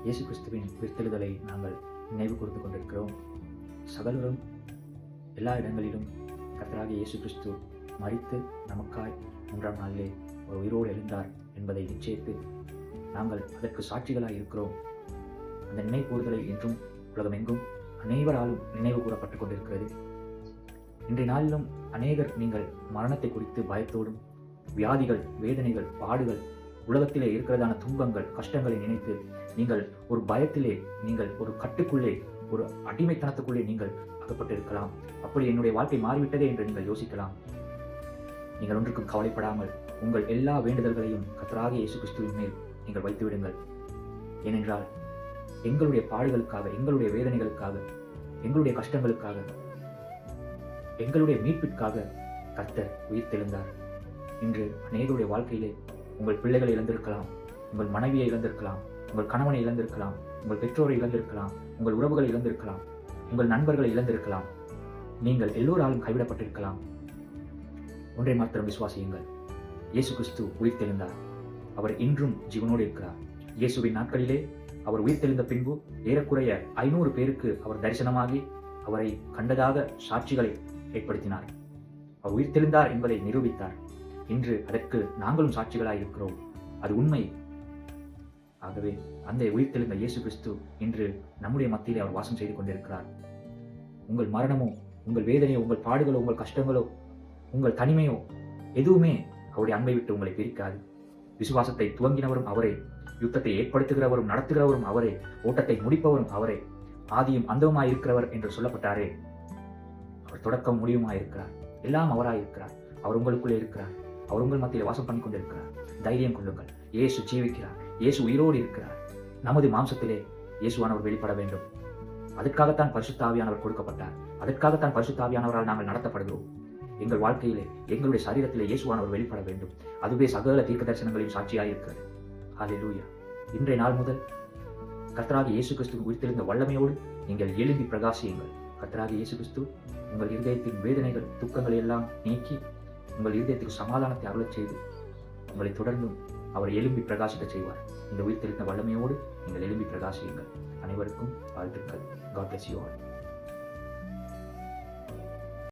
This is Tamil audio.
இயேசு கிறிஸ்துவின் உயிர்த்தெழுதலை நாங்கள் நினைவு கூர்ந்து கொண்டிருக்கிறோம். சகலரும் எல்லா இடங்களிலும் கர்த்தராகிய இயேசு கிறிஸ்து மரித்து நமக்காய் 3ஆம் நாளிலே ஒரு உயிரோடு எழுந்தார் என்பதை நிச்சயித்து நாங்கள் அதற்கு சாட்சிகளாய் இருக்கிறோம். அந்த நினைவு கூறுதலை இன்றும் உலகமெங்கும் அனைவராலும் நினைவு கூறப்பட்டுக் கொண்டிருக்கிறது. இன்றைய நாளிலும் அநேகர் நீங்கள் மரணத்தை குறித்து பயத்தோடும், வியாதிகள், வேதனைகள், பாடுகள், உலகத்திலே இருக்கிறதான துன்பங்கள், கஷ்டங்களை நினைத்து நீங்கள் ஒரு பயத்திலே, நீங்கள் ஒரு கட்டுக்குள்ளே, ஒரு அடிமைத்தனத்துக்குள்ளே நீங்கள் அகப்பட்டிருக்கலாம். அப்படி என்னுடைய வாழ்க்கை மாறிவிட்டதே என்று நீங்கள் யோசிக்கலாம். நீங்கள் ஒன்றுக்கும் கவலைப்படாமல் உங்கள் எல்லா வேண்டுதல்களையும் கர்த்தராகிய இயேசு கிறிஸ்துவின் மேல் நீங்கள் வைத்து விடுங்கள். ஏனென்றால் எங்களுடைய பாடுகளுக்காக, எங்களுடைய வேதனைகளுக்காக, எங்களுடைய கஷ்டங்களுக்காக, எங்களுடைய மீட்பிற்காக கர்த்தர் உயிர்த்தெழுந்தார். இன்று அநேகருடைய வாழ்க்கையிலே உங்கள் பிள்ளைகளை இழந்திருக்கலாம், உங்கள் மனைவியை இழந்திருக்கலாம், உங்கள் கணவனை இழந்திருக்கலாம், உங்கள் பெற்றோரை இழந்திருக்கலாம், உங்கள் உறவுகளை இழந்திருக்கலாம், உங்கள் நண்பர்களை இழந்திருக்கலாம். நீங்கள் எல்லோராலும் கைவிடப்பட்டிருக்கலாம். ஒன்றை மாத்திரம் விசுவாசியுங்கள், இயேசு கிறிஸ்து உயிர்த்தெழுந்தார். அவர் இன்றும் ஜீவனோடு இருக்கிறார். இயேசுவின் நாட்களிலே அவர் உயிர்த்தெழுந்த பின்பு ஏறக்குறைய 500 பேருக்கு அவர் தரிசனமாகி அவரை கண்டதாக சாட்சிகளை ஏற்படுத்தினார். அவர் உயிர்த்தெழுந்தார் என்பதை நிரூபித்தார். இன்று அதற்கு நாங்களும் சாட்சிகளாய் இருக்கிறோம். அது உண்மை. ஆகவே அந்த உயிர்த்தெழுந்த இயேசு கிறிஸ்து இன்று நம்முடைய மத்தியிலே அவர் வாசம் செய்து கொண்டிருக்கிறார். உங்கள் மரணமோ, உங்கள் வேதனையோ, உங்கள் பாடுகளோ, உங்கள் கஷ்டங்களோ, உங்கள் தனிமையோ எதுவுமே அவருடைய அன்பை விட்டு உங்களை பிரிக்காது. விசுவாசத்தை துவங்கினவரும் அவரே, யுத்தத்தை ஏற்படுத்துகிறவரும் நடத்துகிறவரும் அவரே, ஓட்டத்தை முடிப்பவரும் அவரே, ஆதியும் அந்தவுமாய் இருக்கிறவர் என்று சொல்லப்பட்டாரே, அவர் தொடக்கம் முடிவுமாயிருக்கிறார். எல்லாம் அவராயிருக்கிறார். அவர் உங்களுக்குள்ளே இருக்கிறார். அவர் உங்கள் மத்தியில் வாசம் பண்ணி கொண்டிருக்கிறார். தைரியம் கொள்ளுங்கள். இயேசு ஜீவிக்கிறார். இயேசு உயிரோடு இருக்கிறார். நமது மாம்சத்திலே இயேசுவானவர் வெளிப்பட வேண்டும். அதற்காகத்தான் பரிசுத்த ஆவியானவர் கொடுக்கப்பட்டார். அதற்காகத்தான் பரிசுத்த ஆவியானவரால் நாங்கள் நடத்தப்படுகிறோம். எங்கள் வாழ்க்கையிலே, எங்களுடைய சரீரத்திலே இயேசுவானவர் வெளிப்பட வேண்டும். அதுவே சகல தீர்க்க தரிசனங்களின் சாட்சியாயிருக்கிறது. ஹல்லேலூயா. இன்றைய நாள் முதல் கர்த்தராகிய இயேசு கிறிஸ்து உயிர்த்தெழுந்த வல்லமையோடு நீங்கள் எழும்பி பிரகாசியுங்கள். கர்த்தராகிய இயேசு கிறிஸ்து உங்கள் இருதயத்தின் வேதனைகள், துக்கங்களை எல்லாம் நீக்கி உங்கள் இருதயத்துக்கு சமாதானத்தை அருளச் செய்து உங்களை தொடர்ந்தும் அவர் எழும்பி பிரகாசிக்க செய்வார். இந்த உயிர்த்தெழுந்த வல்லமையோடு நீங்கள் எழும்பி பிரகாசியுங்கள். அனைவருக்கும் வாழ்த்துக்கள். God bless you all.